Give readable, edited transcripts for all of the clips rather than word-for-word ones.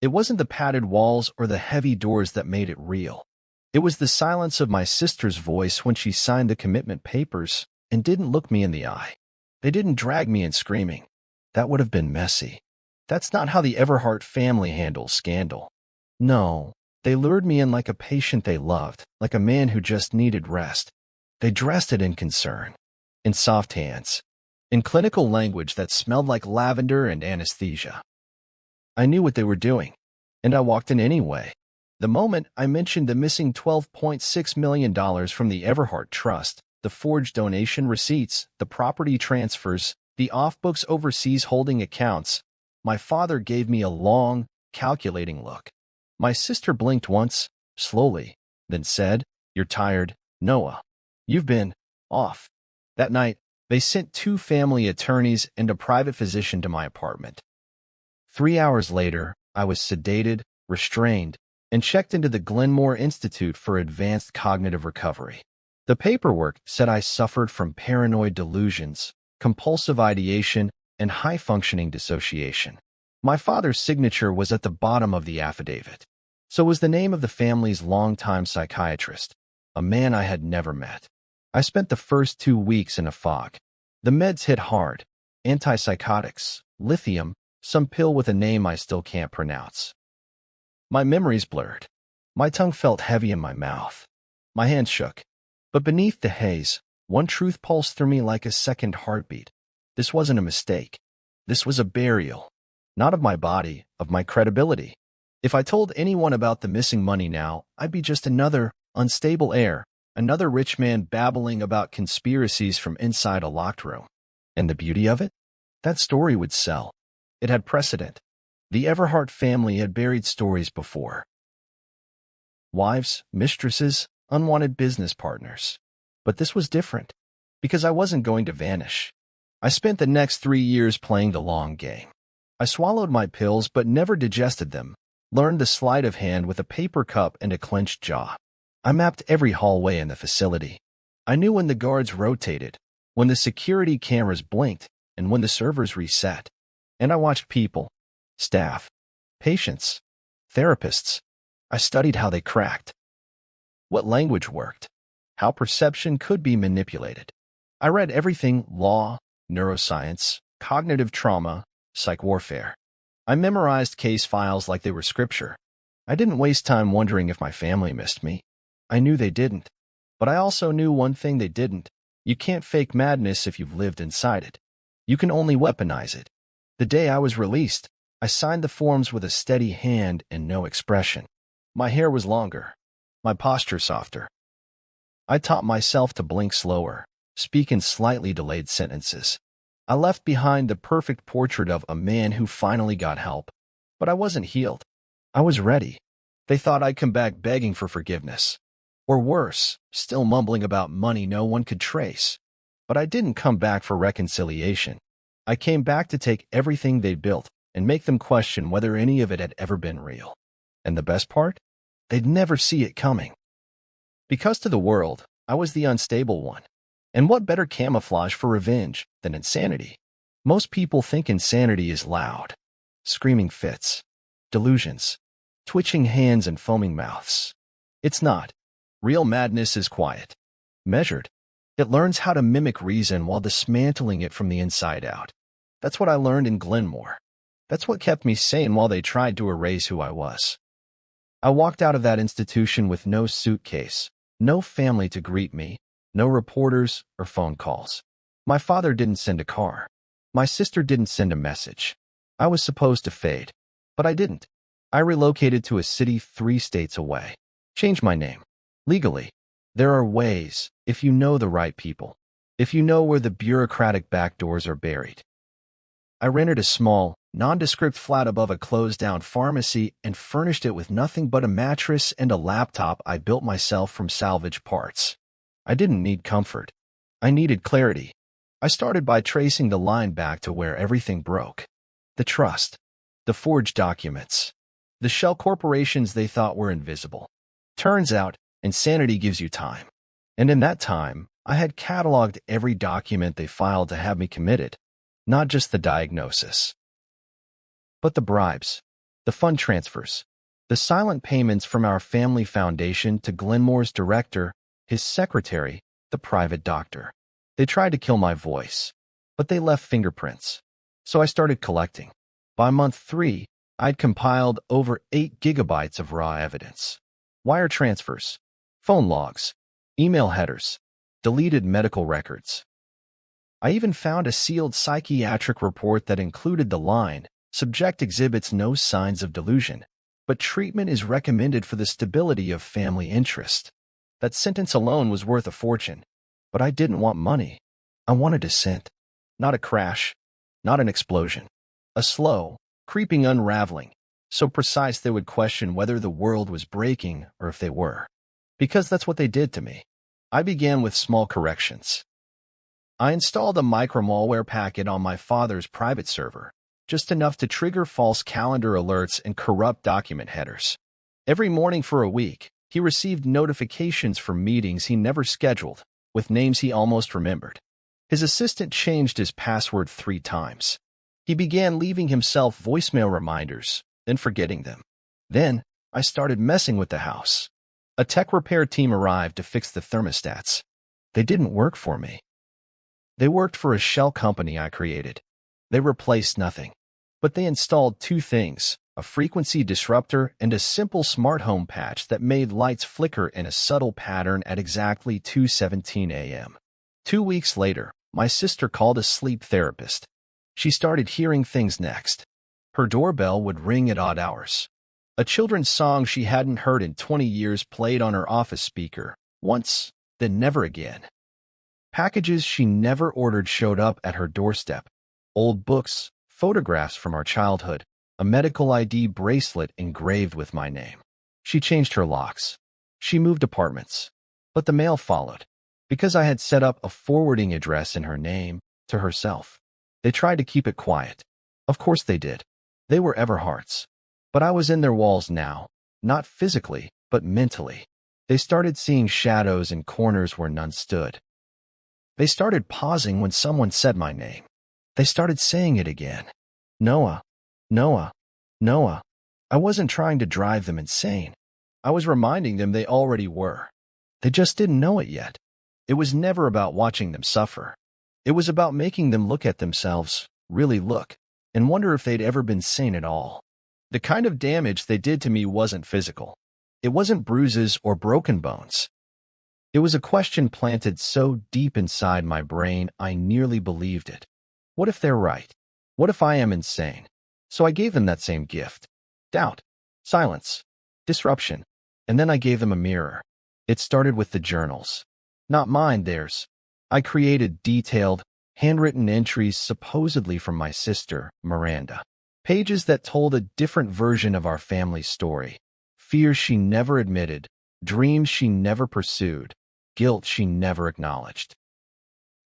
It wasn't the padded walls or the heavy doors that made it real. It was the silence of my sister's voice when she signed the commitment papers and didn't look me in the eye. They didn't drag me in screaming. That would have been messy. That's not how the Everhart family handles scandal. No, they lured me in like a patient they loved, like a man who just needed rest. They dressed it in concern, in soft hands, in clinical language that smelled like lavender and anesthesia. I knew what they were doing, and I walked in anyway. The moment I mentioned the missing $12.6 million from the Everhart Trust, the forged donation receipts, the property transfers, the off-books overseas holding accounts, my father gave me a long, calculating look. My sister blinked once, slowly, then said, "You're tired, Noah. You've been off." That night, they sent 2 family attorneys and a private physician to my apartment. 3 hours later, I was sedated, restrained, and checked into the Glenmore Institute for Advanced Cognitive Recovery. The paperwork said I suffered from paranoid delusions, compulsive ideation, and high-functioning dissociation. My father's signature was at the bottom of the affidavit. So was the name of the family's longtime psychiatrist, a man I had never met. I spent the first 2 weeks in a fog. The meds hit hard: antipsychotics, lithium, some pill with a name I still can't pronounce. My memories blurred. My tongue felt heavy in my mouth. My hands shook. But beneath the haze, one truth pulsed through me like a second heartbeat. This wasn't a mistake. This was a burial. Not of my body, of my credibility. If I told anyone about the missing money now, I'd be just another unstable heir, another rich man babbling about conspiracies from inside a locked room. And the beauty of it? That story would sell. It had precedent. The Everhart family had buried stories before. Wives, mistresses, unwanted business partners. But this was different, because I wasn't going to vanish. I spent the next 3 years playing the long game. I swallowed my pills but never digested them, learned the sleight of hand with a paper cup and a clenched jaw. I mapped every hallway in the facility. I knew when the guards rotated, when the security cameras blinked, and when the servers reset. And I watched people, staff, patients, therapists. I studied how they cracked, what language worked, how perception could be manipulated. I read everything: law, neuroscience, cognitive trauma, psych warfare. I memorized case files like they were scripture. I didn't waste time wondering if my family missed me. I knew they didn't. But I also knew one thing they didn't. You can't fake madness if you've lived inside it. You can only weaponize it. The day I was released, I signed the forms with a steady hand and no expression. My hair was longer, my posture softer. I taught myself to blink slower, speak in slightly delayed sentences. I left behind the perfect portrait of a man who finally got help. But I wasn't healed. I was ready. They thought I'd come back begging for forgiveness. Or worse, still mumbling about money no one could trace. But I didn't come back for reconciliation. I came back to take everything they'd built and make them question whether any of it had ever been real. And the best part? They'd never see it coming. Because to the world, I was the unstable one. And what better camouflage for revenge than insanity? Most people think insanity is loud, screaming fits, delusions, twitching hands and foaming mouths. It's not. Real madness is quiet, measured. It learns how to mimic reason while dismantling it from the inside out. That's what I learned in Glenmore. That's what kept me sane while they tried to erase who I was. I walked out of that institution with no suitcase, no family to greet me, no reporters or phone calls. My father didn't send a car. My sister didn't send a message. I was supposed to fade, but I didn't. I relocated to a city 3 states away. Changed my name. Legally. There are ways, if you know the right people. If you know where the bureaucratic backdoors are buried. I rented a small, nondescript flat above a closed-down pharmacy and furnished it with nothing but a mattress and a laptop I built myself from salvage parts. I didn't need comfort. I needed clarity. I started by tracing the line back to where everything broke. The trust. The forged documents. The shell corporations they thought were invisible. Turns out, insanity gives you time. And in that time, I had cataloged every document they filed to have me committed. Not just the diagnosis, but the bribes, The fund transfers. The silent payments from our family foundation to Glenmore's director, his secretary, the private doctor. They tried to kill my voice, but they left fingerprints. So I started collecting. By month 3, I'd compiled over 8 gigabytes of raw evidence. Wire transfers, phone logs, email headers, deleted medical records. I even found a sealed psychiatric report that included the line, "Subject exhibits no signs of delusion, but treatment is recommended for the stability of family interest." That sentence alone was worth a fortune. But I didn't want money. I wanted dissent. Not a crash, not an explosion. A slow, creeping unraveling, so precise they would question whether the world was breaking or if they were. Because that's what they did to me. I began with small corrections. I installed a micro-malware packet on my father's private server, just enough to trigger false calendar alerts and corrupt document headers. Every morning for a week, he received notifications from meetings he never scheduled, with names he almost remembered. His assistant changed his password 3 times. He began leaving himself voicemail reminders, then forgetting them. Then, I started messing with the house. A tech repair team arrived to fix the thermostats. They didn't work for me. They worked for a shell company I created. They replaced nothing. But they installed 2 things, a frequency disruptor and a simple smart home patch that made lights flicker in a subtle pattern at exactly 2:17 a.m. 2 weeks later, my sister called a sleep therapist. She started hearing things next. Her doorbell would ring at odd hours. A children's song she hadn't heard in 20 years played on her office speaker, once, then never again. Packages she never ordered showed up at her doorstep. Old books, photographs from our childhood, a medical ID bracelet engraved with my name. She changed her locks. She moved apartments. But the mail followed, because I had set up a forwarding address in her name, to herself. They tried to keep it quiet. Of course they did. They were Everhart's. But I was in their walls now, not physically, but mentally. They started seeing shadows in corners where none stood. They started pausing when someone said my name. They started saying it again. Noah. Noah. Noah. I wasn't trying to drive them insane. I was reminding them they already were. They just didn't know it yet. It was never about watching them suffer. It was about making them look at themselves, really look, and wonder if they'd ever been sane at all. The kind of damage they did to me wasn't physical. It wasn't bruises or broken bones. It was a question planted so deep inside my brain I nearly believed it. What if they're right? What if I am insane? So I gave them that same gift. Doubt, silence, disruption. And then I gave them a mirror. It started with the journals. Not mine, theirs. I created detailed, handwritten entries supposedly from my sister, Miranda. Pages that told a different version of our family story. Fears she never admitted, dreams she never pursued, guilt she never acknowledged.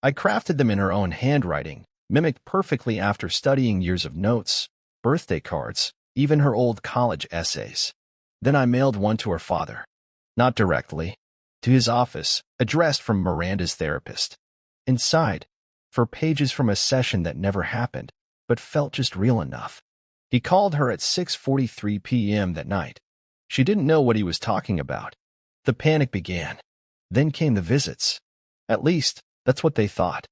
I crafted them in her own handwriting, mimicked perfectly after studying years of notes, birthday cards, even her old college essays. Then I mailed one to her father. Not directly. To his office, addressed from Miranda's therapist. Inside, for pages from a session that never happened, but felt just real enough. He called her at 6:43 p.m. that night. She didn't know what he was talking about. The panic began. Then came the visits. At least, that's what they thought.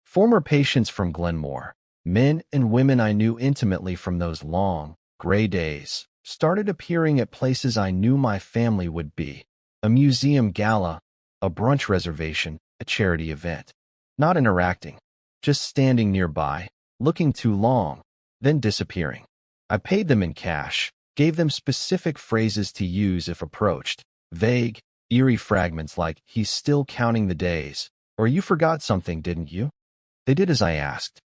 Former patients from Glenmore, men and women I knew intimately from those long, gray days, started appearing at places I knew my family would be. A museum gala, a brunch reservation, a charity event. Not interacting, just standing nearby, looking too long, then disappearing. I paid them in cash, gave them specific phrases to use if approached, vague, eerie fragments like, "He's still counting the days," or "You forgot something, didn't you?" They did as I asked.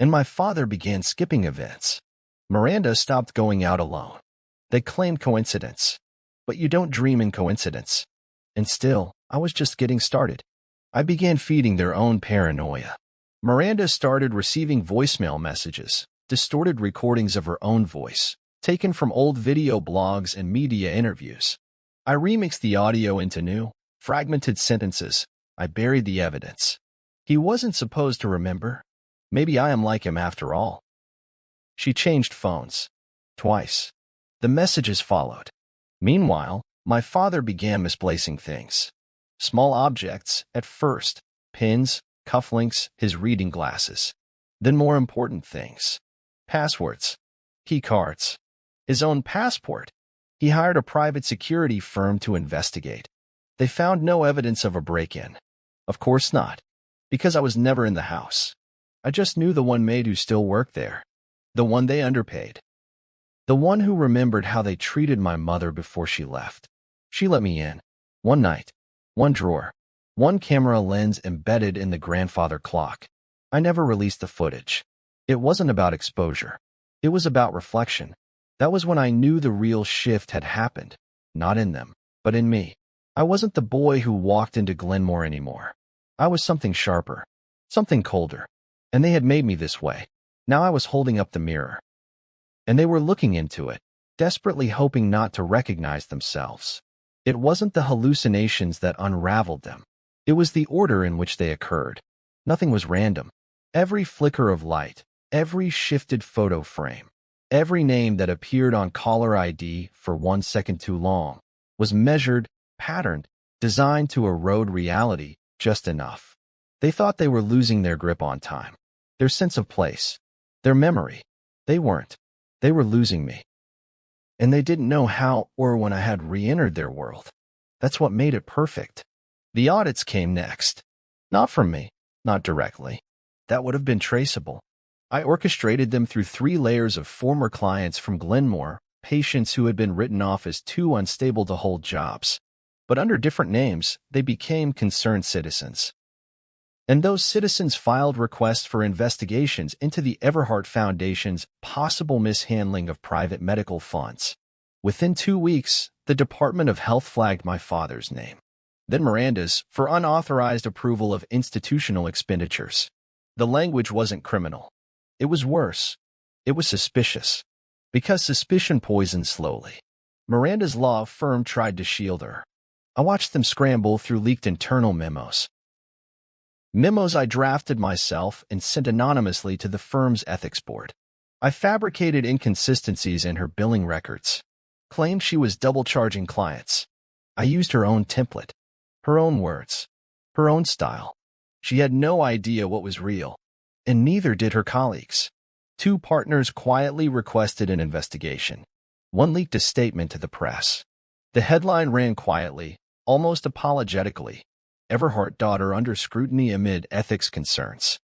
And my father began skipping events. Miranda stopped going out alone. They claimed coincidence. But you don't dream in coincidence. And still, I was just getting started. I began feeding their own paranoia. Miranda started receiving voicemail messages, distorted recordings of her own voice, taken from old video blogs and media interviews. I remixed the audio into new, fragmented sentences. I buried the evidence. He wasn't supposed to remember. Maybe I am like him after all. She changed phones. Twice. The messages followed. Meanwhile, my father began misplacing things. Small objects, at first, pins, cufflinks, his reading glasses. Then more important things. Passwords. Key cards. His own passport. He hired a private security firm to investigate. They found no evidence of a break-in. Of course not, because I was never in the house. I just knew the one maid who still worked there. The one they underpaid. The one who remembered how they treated my mother before she left. She let me in. One night. One drawer. One camera lens embedded in the grandfather clock. I never released the footage. It wasn't about exposure. It was about reflection. That was when I knew the real shift had happened. Not in them, but in me. I wasn't the boy who walked into Glenmore anymore. I was something sharper. Something colder. And they had made me this way. Now I was holding up the mirror. And they were looking into it, desperately hoping not to recognize themselves. It wasn't the hallucinations that unraveled them. It was the order in which they occurred. Nothing was random. Every flicker of light, every shifted photo frame, every name that appeared on caller ID for 1 second too long was measured, patterned, designed to erode reality just enough. They thought they were losing their grip on time, their sense of place, their memory. They weren't. They were losing me. And they didn't know how or when I had re-entered their world. That's what made it perfect. The audits came next. Not from me, not directly. That would have been traceable. I orchestrated them through 3 layers of former clients from Glenmore, patients who had been written off as too unstable to hold jobs. But under different names, they became concerned citizens. And those citizens filed requests for investigations into the Everhart Foundation's possible mishandling of private medical funds. Within 2 weeks, the Department of Health flagged my father's name. Then Miranda's for unauthorized approval of institutional expenditures. The language wasn't criminal. It was worse. It was suspicious. Because suspicion poisoned slowly. Miranda's law firm tried to shield her. I watched them scramble through leaked internal memos. Memos I drafted myself and sent anonymously to the firm's ethics board. I fabricated inconsistencies in her billing records. Claimed she was double-charging clients. I used her own template. Her own words. Her own style. She had no idea what was real. And neither did her colleagues. 2 partners quietly requested an investigation. One leaked a statement to the press. The headline ran quietly, almost apologetically. Everhart daughter under scrutiny amid ethics concerns.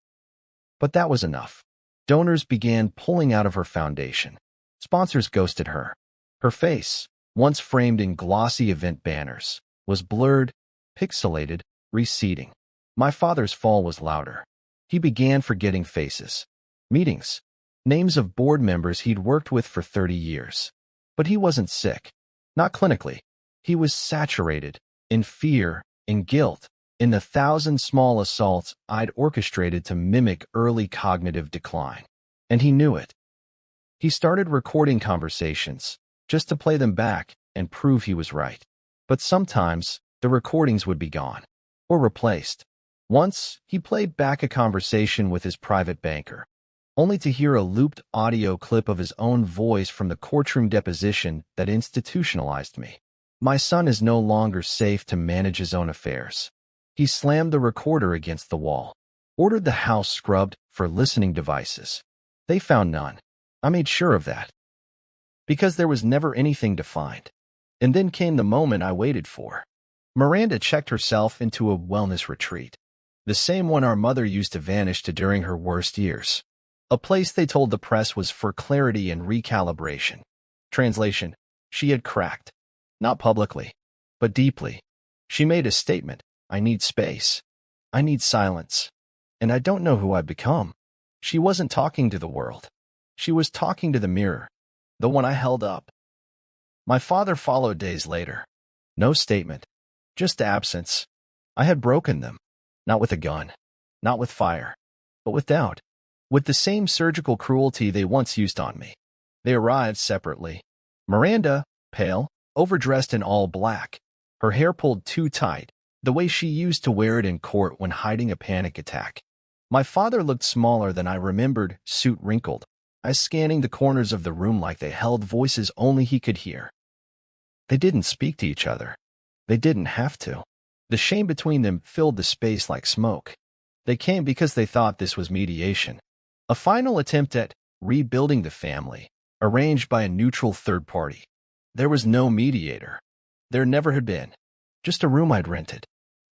But that was enough. Donors began pulling out of her foundation. Sponsors ghosted her. Her face, once framed in glossy event banners, was blurred, pixelated, receding. My father's fall was louder. He began forgetting faces, meetings, names of board members he'd worked with for 30 years. But he wasn't sick. Not clinically. He was saturated, in fear, in guilt, in the 1,000 small assaults I'd orchestrated to mimic early cognitive decline. And he knew it. He started recording conversations, just to play them back and prove he was right. But sometimes, the recordings would be gone, or replaced. Once, he played back a conversation with his private banker, only to hear a looped audio clip of his own voice from the courtroom deposition that institutionalized me. My son is no longer safe to manage his own affairs. He slammed the recorder against the wall, ordered the house scrubbed for listening devices. They found none. I made sure of that. Because there was never anything to find. And then came the moment I waited for. Miranda checked herself into a wellness retreat. The same one our mother used to vanish to during her worst years. A place they told the press was for clarity and recalibration. Translation: she had cracked. Not publicly, but deeply. She made a statement: I need space. I need silence. And I don't know who I've become. She wasn't talking to the world. She was talking to the mirror, the one I held up. My father followed days later. No statement, just absence. I had broken them, not with a gun, not with fire, but with doubt. With the same surgical cruelty they once used on me. They arrived separately. Miranda, pale, overdressed in all black, her hair pulled too tight, the way she used to wear it in court when hiding a panic attack. My father looked smaller than I remembered, suit wrinkled, eyes scanning the corners of the room like they held voices only he could hear. They didn't speak to each other. They didn't have to. The shame between them filled the space like smoke. They came because they thought this was mediation, a final attempt at rebuilding the family, arranged by a neutral third party. There was no mediator. There never had been. Just a room I'd rented.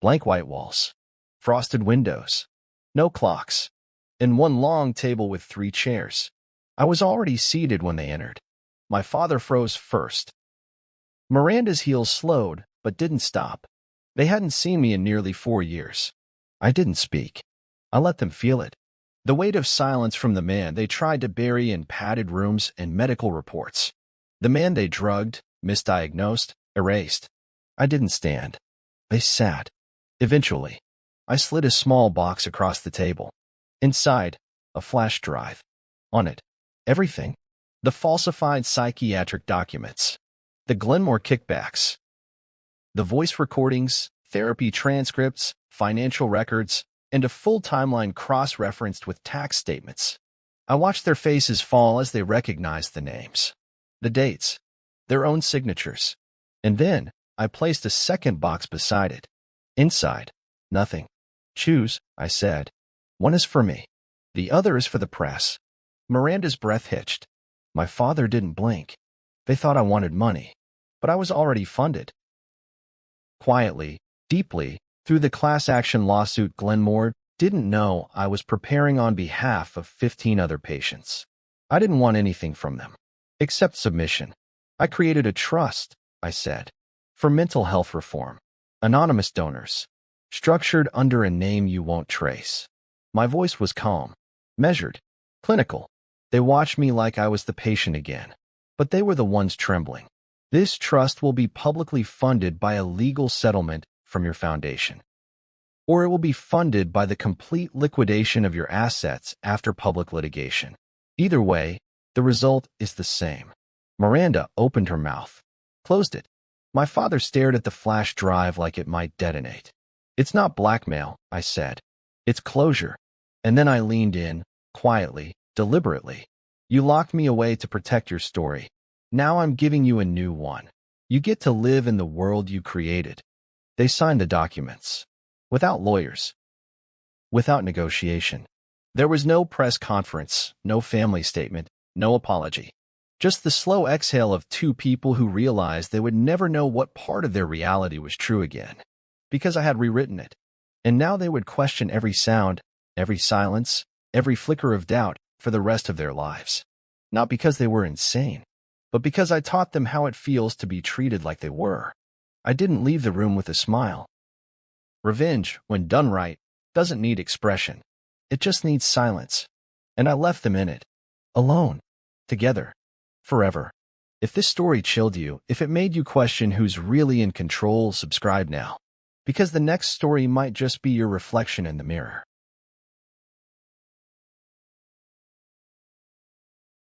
Blank white walls. Frosted windows. No clocks. And one long table with 3 chairs. I was already seated when they entered. My father froze first. Miranda's heels slowed, but didn't stop. They hadn't seen me in nearly 4 years. I didn't speak. I let them feel it. The weight of silence from the man they tried to bury in padded rooms and medical reports. The man they drugged, misdiagnosed, erased. I didn't stand. They sat. Eventually, I slid a small box across the table. Inside, a flash drive. On it, everything. The falsified psychiatric documents. The Glenmore kickbacks. The voice recordings, therapy transcripts, financial records, and a full timeline cross-referenced with tax statements. I watched their faces fall as they recognized the names, the dates, their own signatures. And then, I placed a second box beside it. Inside, nothing. Choose, I said. One is for me. The other is for the press. Miranda's breath hitched. My father didn't blink. They thought I wanted money, but I was already funded. Quietly, deeply, through the class action lawsuit, Glenmore didn't know I was preparing on behalf of 15 other patients. I didn't want anything from them, except submission. I created a trust, I said, for mental health reform. Anonymous donors, structured under a name you won't trace. My voice was calm, measured, clinical. They watched me like I was the patient again, but they were the ones trembling. This trust will be publicly funded by a legal settlement from your foundation, or it will be funded by the complete liquidation of your assets after public litigation. Either way, the result is the same. Miranda opened her mouth, closed it. My father stared at the flash drive like it might detonate. It's not blackmail, I said. It's closure. And then I leaned in, quietly, deliberately. You locked me away to protect your story. Now I'm giving you a new one. You get to live in the world you created. They signed the documents. Without lawyers. Without negotiation. There was no press conference, no family statement, no apology. Just the slow exhale of 2 people who realized they would never know what part of their reality was true again, because I had rewritten it. And now they would question every sound, every silence, every flicker of doubt for the rest of their lives. Not because they were insane, but because I taught them how it feels to be treated like they were. I didn't leave the room with a smile. Revenge, when done right, doesn't need expression. It just needs silence. And I left them in it. Alone. Together. Forever. If this story chilled you, if it made you question who's really in control, subscribe now. Because the next story might just be your reflection in the mirror.